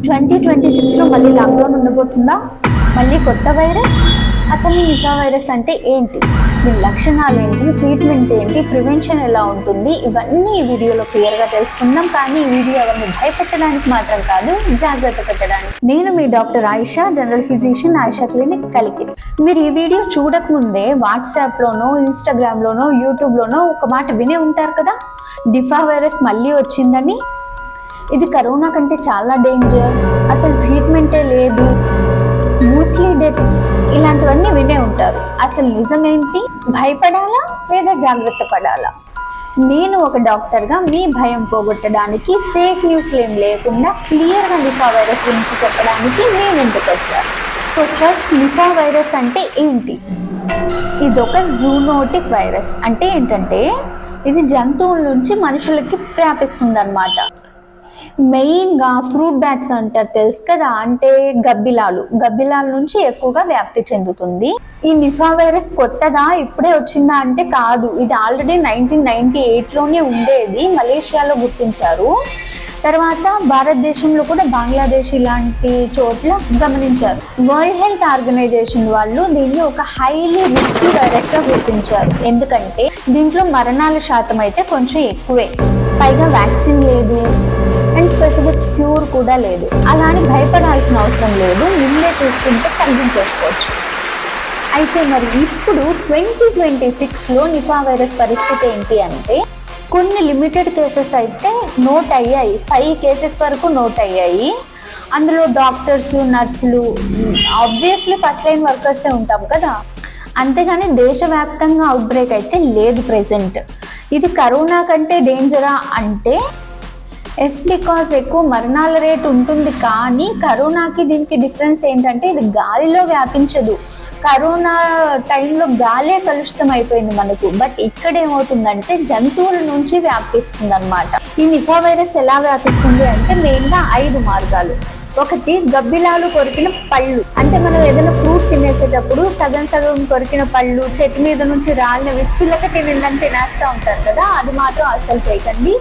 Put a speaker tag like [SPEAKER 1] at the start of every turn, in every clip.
[SPEAKER 1] 2026లో మళ్ళీ లాక్డౌన్ ఉండబోతుందా? మళ్ళీ కొత్త వైరస్? అసలు ఈ నిపా వైరస్ అంటే ఏంటి? దీని లక్షణాలు ఏంటి? ట్రీట్మెంట్ ఏంటి? ప్రివెన్షన్ ఎలా ఉంటుంది? ఇవన్నీ ఈ వీడియోలో క్లియర్గా తెలుసుకుందాం. కానీ ఈ వీడియో ఎవరిని భయపెట్టడానికి మాత్రం కాదు, జాగ్రత్త పెట్టడానికి. నేను మీ doctor Ayesha, general physician, Ayesha clinic, Kalikiri. మీరు ఈ వీడియో చూడకముందే వాట్సాప్లోనో, ఇన్స్టాగ్రామ్లోనో, యూట్యూబ్లోనో ఒక మాట వినే ఉంటారు కదా, నిపా వైరస్ మళ్ళీ వచ్చిందని. ఇది కరోనా కంటే చాలా డేంజర్, అసలు ట్రీట్మెంటే లేదు, మోస్ట్లీ డెత్, ఇలాంటివన్నీ వినే ఉంటారు. అసలు నిజమేంటి? భయపడాలా లేదా జాగ్రత్త పడాలా? నేను ఒక డాక్టర్గా మీ భయం పోగొట్టడానికి, ఫేక్ న్యూస్లు ఏం లేకుండా క్లియర్గా నిపా వైరస్ గురించి చెప్పడానికి మీ ముందుకు వచ్చాను. సో ఫస్ట్, నిపా వైరస్ అంటే ఏంటి? ఇదొక జూనోటిక్ వైరస్. అంటే ఏంటంటే ఇది జంతువుల నుంచి మనుషులకి వ్యాపిస్తుంది అన్నమాట. మెయిన్గా ఫ్రూట్ బ్యాట్స్ అంటారు, తెలుసు కదా, అంటే గబ్బిలాల నుంచి ఎక్కువగా వ్యాప్తి చెందుతుంది. ఈ నిపా వైరస్ కొత్తదా, ఇప్పుడే వచ్చిందా అంటే కాదు. ఇది ఆల్రెడీ 1998లోనే ఉండేది, మలేషియాలో గుర్తించారు. తర్వాత భారతదేశంలో కూడా బంగ్లాదేశ్ ఇలాంటి చోట్ల గమనించారు. వరల్డ్ హెల్త్ ఆర్గనైజేషన్ వాళ్ళు దీన్ని ఒక హైలీ రిస్కీ వైరస్గా గుర్తించారు. ఎందుకంటే దీంట్లో మరణాల శాతం అయితే కొంచెం ఎక్కువే, పైగా వ్యాక్సిన్ లేదు అండ్ స్పెసిఫిక్ క్యూర్ కూడా లేదు. అలానే భయపడాల్సిన అవసరం లేదు, ముందే చూసుకుంటే తగ్గించేసుకోవచ్చు. అయితే మరి ఇప్పుడు 2026లో నిపా వైరస్ పరిస్థితి ఏంటి అంటే, కొన్ని లిమిటెడ్ కేసెస్ అయితే నోట్ అయ్యాయి, 5 కేసెస్ వరకు నోట్ అయ్యాయి. అందులో డాక్టర్స్, నర్సులు, ఆబ్వియస్లీ ఫస్ట్ లైన్ వర్కర్సే ఉంటాం కదా. అంతేగాని దేశవ్యాప్తంగా అవుట్ బ్రేక్ అయితే లేదు ప్రెసెంట్. ఇది కరోనా కంటే డేంజరా అంటే బికాజ్ ఎక్కువ మరణాల రేట్ ఉంటుంది. కానీ కరోనాకి దీనికి డిఫరెన్స్ ఏంటంటే ఇది గాలిలో వ్యాపించదు. కరోనా టైంలో గాలే కలుషితం అయిపోయింది మనకు, బట్ ఇక్కడ ఏమవుతుందంటే జంతువుల నుంచి వ్యాపిస్తుంది అనమాట. ఈ నిపా వైరస్ ఎలా వ్యాపిస్తుంది అంటే మెయిన్గా 5 మార్గాలు. ఒకటి, గబ్బిలాలు కొరికిన పళ్ళు. అంటే మనం ఏదైనా ఫ్రూట్ తినేసేటప్పుడు సగం కొరికిన పళ్ళు, చెట్టు మీద నుంచి రాలినవి చిల్లక తినిందని తినేస్తూ ఉంటారు కదా, అది మాత్రం అస్సలు చేయకండి.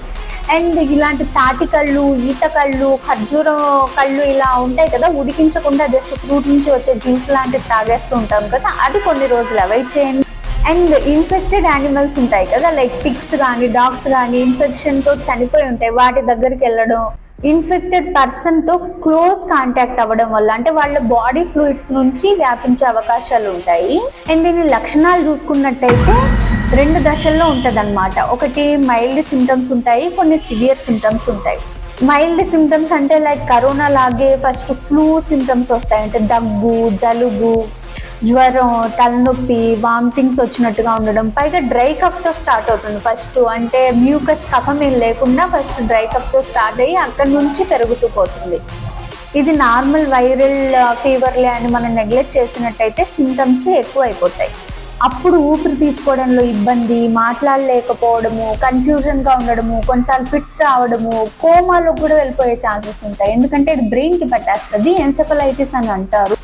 [SPEAKER 1] అండ్ ఇలాంటి తాటి కళ్ళు, ఈత కళ్ళు, ఖర్జూరం కళ్ళు ఇలా ఉంటాయి కదా, ఉడికించకుండా జస్ట్ ఫ్రూట్ నుంచి వచ్చే జ్యూస్ లాంటివి తాగేస్తూ ఉంటాం కదా, అది కొన్ని రోజులు అవాయిడ్ చేయండి. అండ్ ఇన్ఫెక్టెడ్ యానిమల్స్ ఉంటాయి కదా, లైక్ పిగ్స్ కానీ డాగ్స్ కానీ ఇన్ఫెక్షన్తో చనిపోయి ఉంటాయి, వాటి దగ్గరికి వెళ్ళడం, ఇన్ఫెక్టెడ్ పర్సన్తో క్లోజ్ కాంటాక్ట్ అవ్వడం వల్ల అంటే వాళ్ళ బాడీ ఫ్లూయిడ్స్ నుంచి వ్యాపించే అవకాశాలు ఉంటాయి. అండ్ దీని లక్షణాలు చూసుకున్నట్టయితే 2 దశల్లో ఉంటుంది అనమాట. ఒకటి, మైల్డ్ సిమ్టమ్స్ ఉంటాయి, కొన్ని సివియర్ సిమ్టమ్స్ ఉంటాయి. మైల్డ్ సిమ్టమ్స్ అంటే లైక్ కరోనా లాగే ఫస్ట్ ఫ్లూ సిమ్టమ్స్ వస్తాయి, అంటే దగ్గు, జలుబు, జ్వరం, తలనొప్పి, వామిటింగ్స్ వచ్చినట్టుగా ఉండడం, పైగా డ్రై కఫ్తో స్టార్ట్ అవుతుంది ఫస్ట్. అంటే మ్యూకస్ కఫం ఏం లేకుండా ఫస్ట్ డ్రై కఫ్తో స్టార్ట్ అయ్యి అక్కడి నుంచి పెరుగుతూ పోతుంది. ఇది నార్మల్ వైరల్ ఫీవర్లే అని మనం నెగ్లెక్ట్ చేసినట్టయితే సిమ్టమ్స్ ఎక్కువ అయిపోతాయి. అప్పుడు ఊపిరి తీసుకోవడంలో ఇబ్బంది, మాట్లాడలేకపోవడము, కన్ఫ్యూజన్గా ఉండడము, కొన్నిసార్లు ఫిట్స్ రావడము, కోమాలో కూడా వెళ్ళిపోయే ఛాన్సెస్ ఉంటాయి. ఎందుకంటే ఇది బ్రెయిన్కి పట్టేస్తుంది, ఎన్సెఫలైటిస్ అని అంటారు.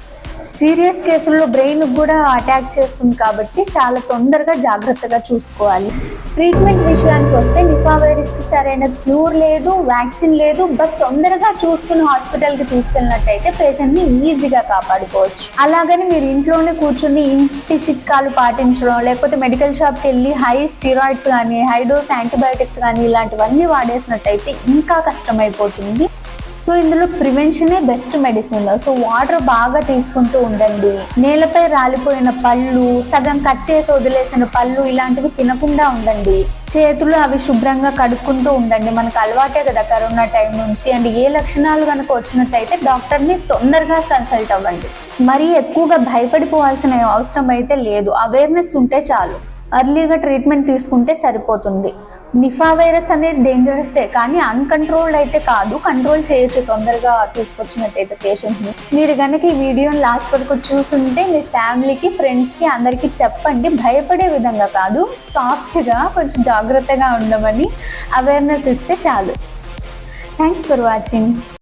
[SPEAKER 1] సీరియస్ కేసుల్లో బ్రెయిన్ కూడా అటాక్ చేస్తుంది కాబట్టి చాలా తొందరగా జాగ్రత్తగా చూసుకోవాలి. ట్రీట్మెంట్ విషయానికి వస్తే నిపా వైరస్కి సరైన క్యూర్ లేదు, వ్యాక్సిన్ లేదు, బట్ తొందరగా చూసుకుని హాస్పిటల్కి తీసుకెళ్ళినట్టయితే పేషెంట్ని ఈజీగా కాపాడుకోవచ్చు. అలాగని మీరు ఇంట్లోనే కూర్చొని ఇంటి చిట్కాలు పాటించడం, లేకపోతే మెడికల్ షాప్కి వెళ్ళి హై స్టీరాయిడ్స్ కానీ, హై డోస్ యాంటీబయాటిక్స్ కానీ ఇలాంటివన్నీ వాడేసినట్టయితే ఇంకా కష్టమైపోతుంది. సో ఇందులో ప్రివెన్షనే బెస్ట్ మెడిసిన్. సో వాటర్ బాగా తీసుకుంటూ ఉండండి. నేలపై రాలిపోయిన పళ్ళు, సగం కట్ చేసి వదిలేసిన పళ్ళు ఇలాంటివి తినకుండా ఉండండి. చేతులు అవి శుభ్రంగా కడుక్కుంటూ ఉండండి, మనకు అలవాటే కదా కరోనా టైం నుంచి. అండ్ ఏ లక్షణాలు కనుక వచ్చినట్టయితే డాక్టర్ని తొందరగా కన్సల్ట్ అవ్వండి. మరీ ఎక్కువగా భయపడిపోవాల్సిన అవసరం అయితే లేదు, అవేర్నెస్ ఉంటే చాలు. ఎర్లీగా ట్రీట్మెంట్ తీసుకుంటే సరిపోతుంది. నిపా వైరస్ అనేది డేంజరస్సే, కానీ అన్కంట్రోల్డ్ అయితే కాదు, కంట్రోల్ చేయొచ్చు తొందరగా తీసుకొచ్చినట్టయితే పేషెంట్ని. మీరు కనుక ఈ వీడియోని లాస్ట్ వరకు చూసుంటే మీ ఫ్యామిలీకి, ఫ్రెండ్స్కి అందరికీ చెప్పండి. భయపడే విధంగా కాదు, సాఫ్ట్గా కొంచెం జాగ్రత్తగా ఉండమని అవేర్నెస్ ఇస్తే చాలు. Thanks for watching.